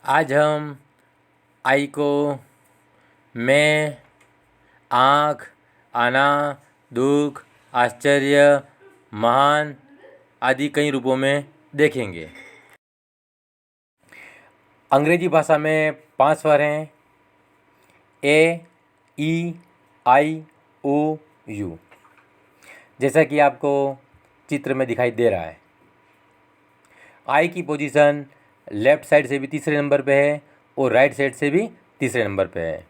आज हम आई को मैं, आँख, आना, दुख, आश्चर्य, महान आदि कई रूपों में देखेंगे। अंग्रेजी भाषा में 5 स्वर हैं: ए, ई, आई, ओ, यू। जैसा कि आपको चित्र में दिखाई दे रहा है, आई की पोजीशन लेफ़्ट साइड से भी तीसरे नंबर पे है और राइट साइड से भी तीसरे नंबर पे है।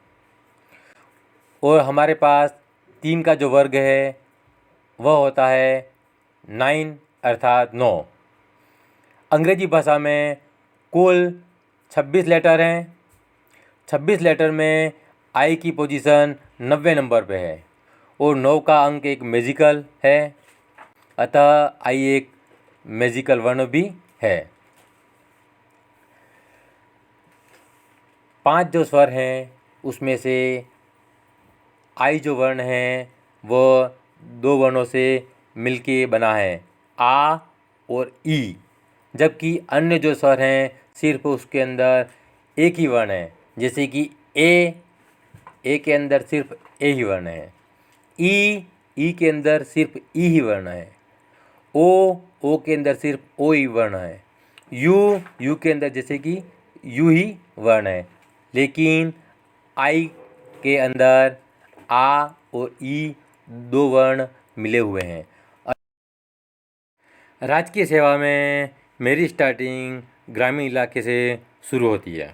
और हमारे पास 3 का जो वर्ग है वह होता है 9 अर्थात 9। अंग्रेजी भाषा में कुल 26 लेटर हैं। 26 लेटर में आई की पोजीशन 90 नंबर पे है और 9 का अंक एक मैजिकल है, अतः आई एक मैजिकल वर्ण भी है। 5 जो स्वर हैं उसमें से आई जो वर्ण है वो 2 वर्णों से मिलके बना है, आ और ई, जबकि अन्य जो स्वर हैं सिर्फ उसके अंदर एक ही वर्ण है। जैसे कि ए के अंदर सिर्फ ए ही वर्ण है, ई के अंदर सिर्फ ई ही वर्ण है, ओ के अंदर सिर्फ ओ ही वर्ण है, यू के अंदर जैसे कि यू ही वर्ण है। लेकिन आई के अंदर आ और ई 2 वर्ण मिले हुए हैं। राजकीय सेवा में मेरी स्टार्टिंग ग्रामीण इलाके से शुरू होती है।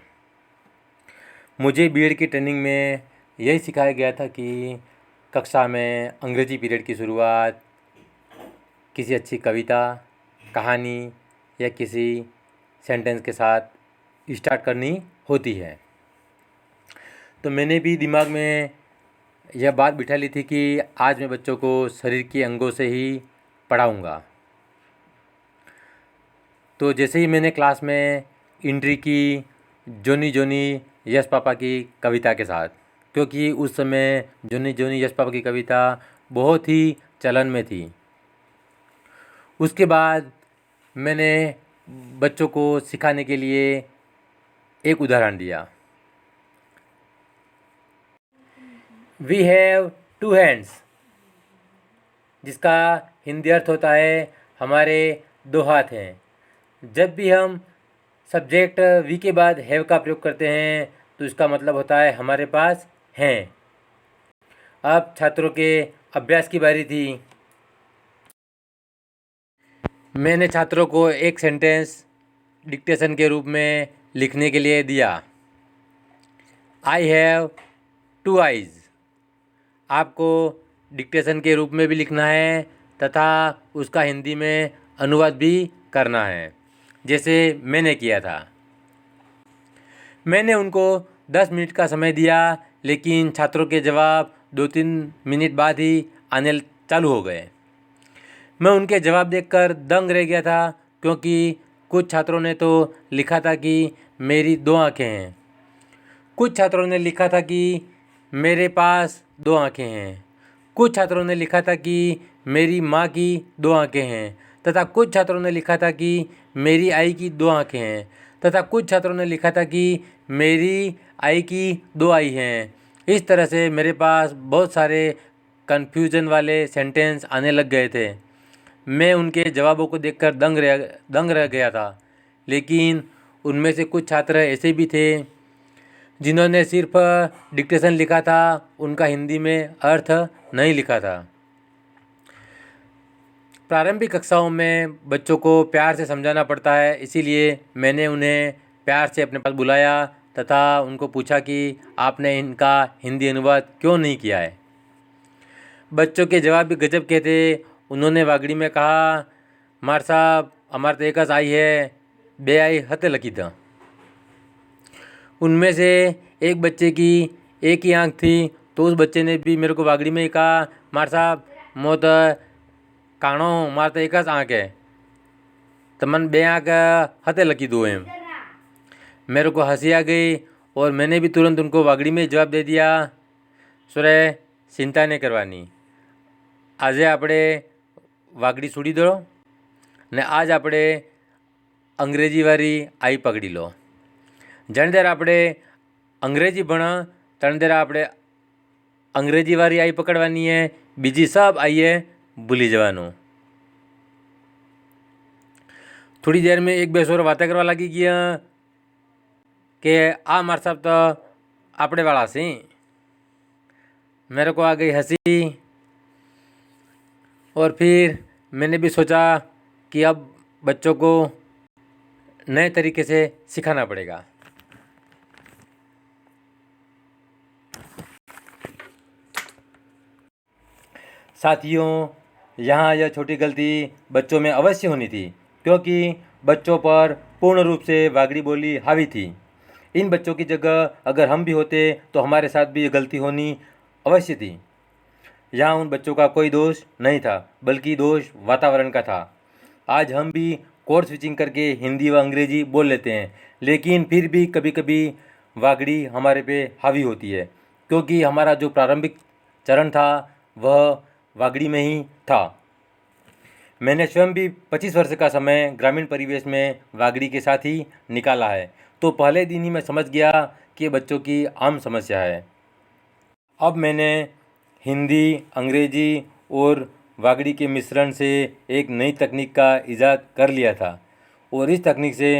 मुझे बीएड की ट्रेनिंग में यही सिखाया गया था कि कक्षा में अंग्रेजी पीरियड की शुरुआत किसी अच्छी कविता, कहानी या किसी सेंटेंस के साथ स्टार्ट करनी होती है। तो मैंने भी दिमाग में यह बात बिठा ली थी कि आज मैं बच्चों को शरीर के अंगों से ही पढ़ाऊँगा। तो जैसे ही मैंने क्लास में एंट्री की जोनी जोनी यश पापा की कविता के साथ, क्योंकि उस समय जोनी जोनी यश पापा की कविता बहुत ही चलन में थी। उसके बाद मैंने बच्चों को सिखाने के लिए एक उदाहरण दिया। वी हैव 2 हैंड्स, जिसका हिंदी अर्थ होता है हमारे 2 हाथ हैं। जब भी हम सब्जेक्ट वी के बाद हैव का प्रयोग करते हैं तो इसका मतलब होता है हमारे पास हैं। अब छात्रों के अभ्यास की बारी थी। मैंने छात्रों को एक सेंटेंस डिक्टेशन के रूप में लिखने के लिए दिया। I have 2 eyes. आपको डिक्टेशन के रूप में भी लिखना है तथा उसका हिंदी में अनुवाद भी करना है, जैसे मैंने किया था। मैंने उनको 10 मिनट का समय दिया, लेकिन छात्रों के जवाब 2-3 मिनट बाद ही आने चालू हो गए। मैं उनके जवाब देखकर दंग रह गया था, क्योंकि कुछ छात्रों ने तो लिखा था कि मेरी 2 आँखें हैं, कुछ छात्रों ने लिखा था कि मेरे पास 2 आँखें हैं, कुछ छात्रों ने लिखा था कि मेरी माँ की 2 आँखें हैं, तथा कुछ छात्रों ने लिखा था कि मेरी आई की 2 आँखें हैं, तथा कुछ छात्रों ने लिखा था कि मेरी आई की 2 आई हैं। इस तरह से मेरे पास बहुत सारे कन्फ्यूजन वाले सेंटेंस आने लग गए थे। मैं उनके जवाबों को देखकर दंग रह गया था। लेकिन उनमें से कुछ छात्र ऐसे भी थे जिन्होंने सिर्फ डिक्टेशन लिखा था, उनका हिंदी में अर्थ नहीं लिखा था। प्रारंभिक कक्षाओं में बच्चों को प्यार से समझाना पड़ता है, इसीलिए मैंने उन्हें प्यार से अपने पास बुलाया तथा उनको पूछा कि आपने इनका हिंदी अनुवाद क्यों नहीं किया है। बच्चों के जवाब भी गजब के थे। उन्होंने वागड़ी में कहा, मार साहब हमारे तो एक आई है, 2 आई हते लकी था। उनमें से एक बच्चे की एक ही आँख थी, तो उस बच्चे ने भी मेरे को वागड़ी में ही कहा, मार साहब मो तो काणो हूँ, मार तो एक आँख है, तमन 2 आँख हते लकी दो एम। मेरे को हंसी आ गई और मैंने भी तुरंत उनको वागड़ी में जवाब दे दिया, सुरे चिंता नहीं करवानी, આજે આપણે વાગડી છોડી દો ને આજ આપણે અંગ્રેજીવાળી આઈ પકડી લો। जण देर આપણે અંગ્રેજી ભણા તણ દેર આપણે અંગ્રેજીવાળી આઈ પકડવાની है, બીજી सब आइए भूली जवाનું। थोड़ी देर में एक बेसोर बातें करवा लगी गया कि आ मार साहब तो आपड़े वाला से। मेरे को आ गई हंसी और फिर मैंने भी सोचा कि अब बच्चों को नए तरीके से सिखाना पड़ेगा। साथियों, यहाँ यह छोटी गलती बच्चों में अवश्य होनी थी, क्योंकि बच्चों पर पूर्ण रूप से वागड़ी बोली हावी थी। इन बच्चों की जगह अगर हम भी होते तो हमारे साथ भी ये गलती होनी अवश्य थी। यहाँ उन बच्चों का कोई दोष नहीं था, बल्कि दोष वातावरण का था। आज हम भी कोड स्विचिंग करके हिंदी व अंग्रेजी बोल लेते हैं, लेकिन फिर भी कभी कभी वागड़ी हमारे पे हावी होती है, क्योंकि हमारा जो प्रारंभिक चरण था वह वागड़ी में ही था। मैंने स्वयं भी 25 वर्ष का समय ग्रामीण परिवेश में वागड़ी के साथ ही निकाला है, तो पहले दिन ही मैं समझ गया कि ये बच्चों की आम समस्या है। अब मैंने हिंदी, अंग्रेजी और वागड़ी के मिश्रण से एक नई तकनीक का इजाद कर लिया था, और इस तकनीक से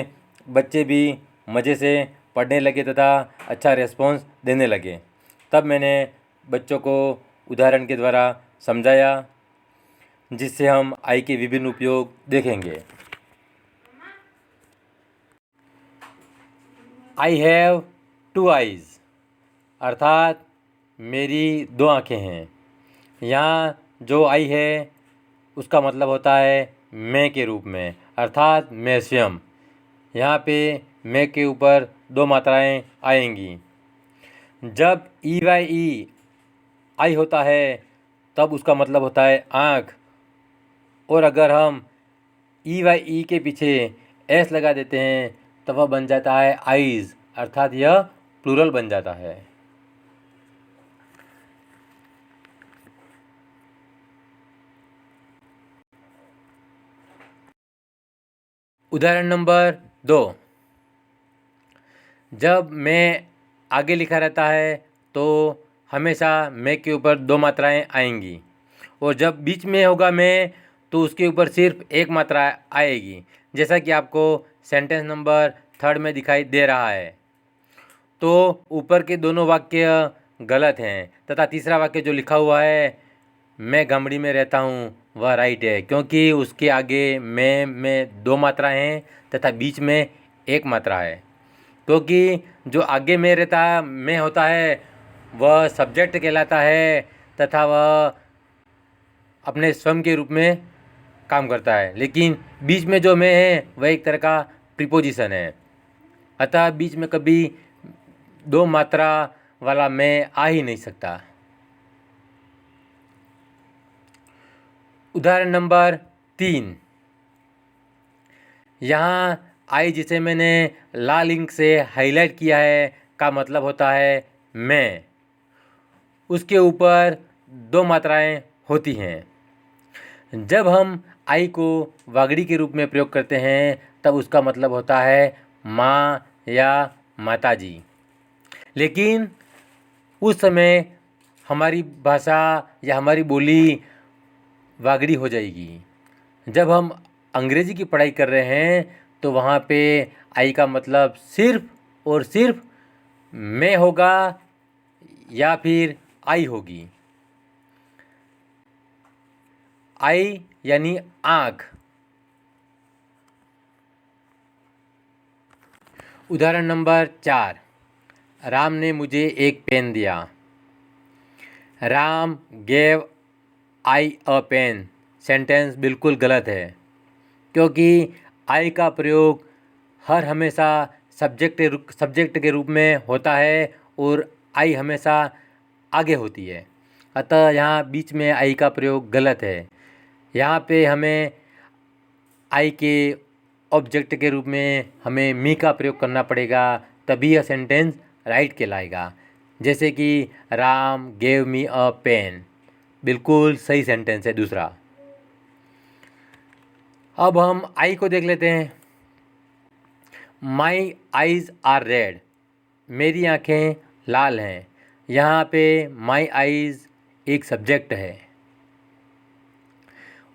बच्चे भी मज़े से पढ़ने लगे तथा अच्छा रिस्पॉन्स देने लगे। तब मैंने बच्चों को उदाहरण के द्वारा समझाया, जिससे हम आई के विभिन्न उपयोग देखेंगे। आई हैव 2 आइज़, अर्थात मेरी 2 आँखें हैं। यहाँ जो आई है उसका मतलब होता है मैं के रूप में, अर्थात मैं स्वयं। यहाँ पे मैं के ऊपर 2 मात्राएं आएंगी। जब ई वाई ई आई होता है तब उसका मतलब होता है आँख, और अगर हम ई वाई ई के पीछे एस लगा देते हैं तो वह बन जाता है आइज़, अर्थात यह प्लूरल बन जाता है। उदाहरण नंबर 2, जब मैं आगे लिखा रहता है तो हमेशा मैं के ऊपर 2 मात्राएं आएंगी, और जब बीच में होगा मैं तो उसके ऊपर सिर्फ 1 मात्रा आएगी, जैसा कि आपको सेंटेंस नंबर 3 में दिखाई दे रहा है। तो ऊपर के दोनों वाक्य गलत हैं तथा तीसरा वाक्य जो लिखा हुआ है मैं गामड़ी में रहता हूँ वह राइट है, क्योंकि उसके आगे मैं में 2 मात्रा हैं तथा बीच में 1 मात्रा है। क्योंकि जो आगे में रहता है मैं होता है वह सब्जेक्ट कहलाता है तथा वह अपने स्वयं के रूप में काम करता है, लेकिन बीच में जो मैं है वह एक तरह का प्रीपोजिशन है। अतः बीच में कभी 2 मात्रा वाला मैं आ ही नहीं सकता। उदाहरण नंबर 3, यहाँ आई जिसे मैंने लाल इंक से हाईलाइट किया है का मतलब होता है मैं। उसके ऊपर 2 मात्राएं होती हैं। जब हम आई को वागड़ी के रूप में प्रयोग करते हैं तब उसका मतलब होता है माँ या माताजी, लेकिन उस समय हमारी भाषा या हमारी बोली वागड़ी हो जाएगी। जब हम अंग्रेजी की पढ़ाई कर रहे हैं तो वहाँ पे आई का मतलब सिर्फ और सिर्फ मैं होगा या फिर आई होगी। आई यानी आँख। उदाहरण नंबर 4, राम ने मुझे एक पेन दिया। Ram gave I a pen sentence बिल्कुल गलत है, क्योंकि आई का प्रयोग हर हमेशा सब्जेक्ट के रूप में होता है और आई हमेशा आगे होती है। अतः यहाँ बीच में आई का प्रयोग गलत है। यहाँ पे हमें आई के ऑब्जेक्ट के रूप में हमें मी का प्रयोग करना पड़ेगा, तभी यह सेंटेंस राइट कहलाएगा। जैसे कि राम गेव मी अ पेन, बिल्कुल सही सेंटेंस है दूसरा। अब हम आई को देख लेते हैं। माई आइज़ आर रेड, मेरी आँखें लाल हैं। यहाँ पे माई आइज़ एक सब्जेक्ट है।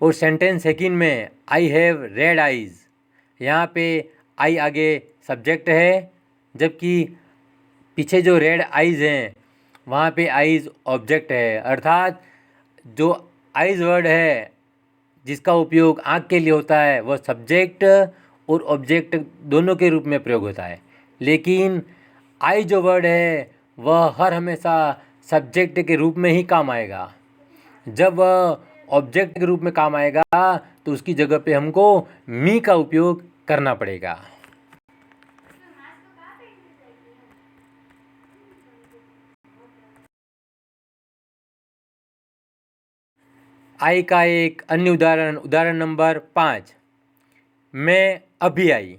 और सेंटेंस सेकंड में आई हैव रेड आइज़, यहाँ पे आई आगे सब्जेक्ट है, जबकि पीछे जो रेड आइज़ हैं वहाँ पे आइज़ ऑब्जेक्ट है। अर्थात जो आइज़ वर्ड है जिसका उपयोग आँख के लिए होता है वह सब्जेक्ट और ऑब्जेक्ट दोनों के रूप में प्रयोग होता है, लेकिन आई जो वर्ड है वह हर हमेशा सब्जेक्ट के रूप में ही काम आएगा। जब वह ऑब्जेक्ट के रूप में काम आएगा तो उसकी जगह पे हमको मी का उपयोग करना पड़ेगा। आई का एक अन्य उदाहरण नंबर 5, मैं अभी आई।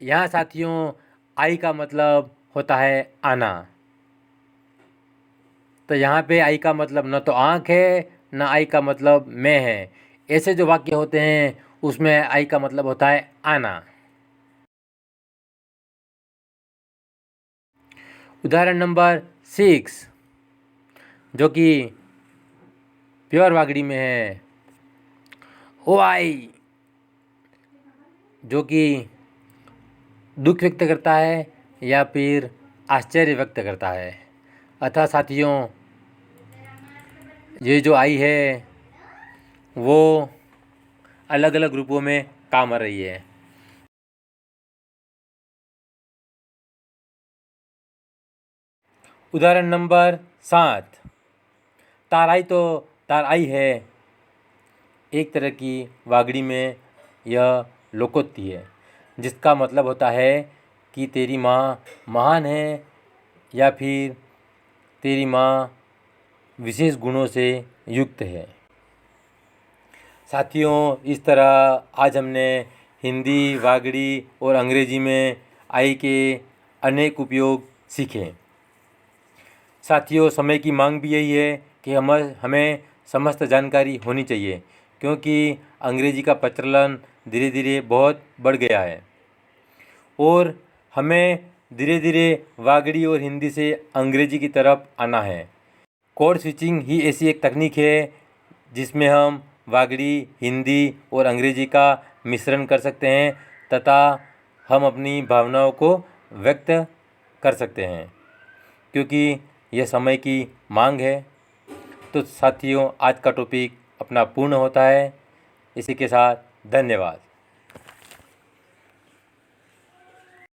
यहाँ साथियों आई का मतलब होता है आना। तो यहाँ पे आई का मतलब न तो आँख है न आई का मतलब मैं है। ऐसे जो वाक्य होते हैं उसमें आई का मतलब होता है आना। उदाहरण नंबर 6 जो कि प्योर वागड़ी में है, ओ आई, जो कि दुख व्यक्त करता है या फिर आश्चर्य व्यक्त करता है। अतः साथियों ये जो आई है वो अलग अलग रूपों में काम आ रही है। उदाहरण नंबर 7, ताराई तो ताराई है। एक तरह की वागड़ी में यह लोकोक्ति है जिसका मतलब होता है कि तेरी माँ महान है या फिर तेरी माँ विशेष गुणों से युक्त है। साथियों इस तरह आज हमने हिंदी, वागड़ी और अंग्रेजी में आई के अनेक उपयोग सीखे। साथियों समय की मांग भी यही है कि हमें समस्त जानकारी होनी चाहिए, क्योंकि अंग्रेजी का प्रचलन धीरे धीरे बहुत बढ़ गया है और हमें धीरे धीरे वागड़ी और हिंदी से अंग्रेजी की तरफ आना है। कोड स्विचिंग ही ऐसी एक तकनीक है जिसमें हम वागड़ी, हिंदी और अंग्रेजी का मिश्रण कर सकते हैं तथा हम अपनी भावनाओं को व्यक्त कर सकते हैं, क्योंकि यह समय की मांग है। तो साथियों आज का टॉपिक अपना पूर्ण होता है। इसी के साथ धन्यवाद।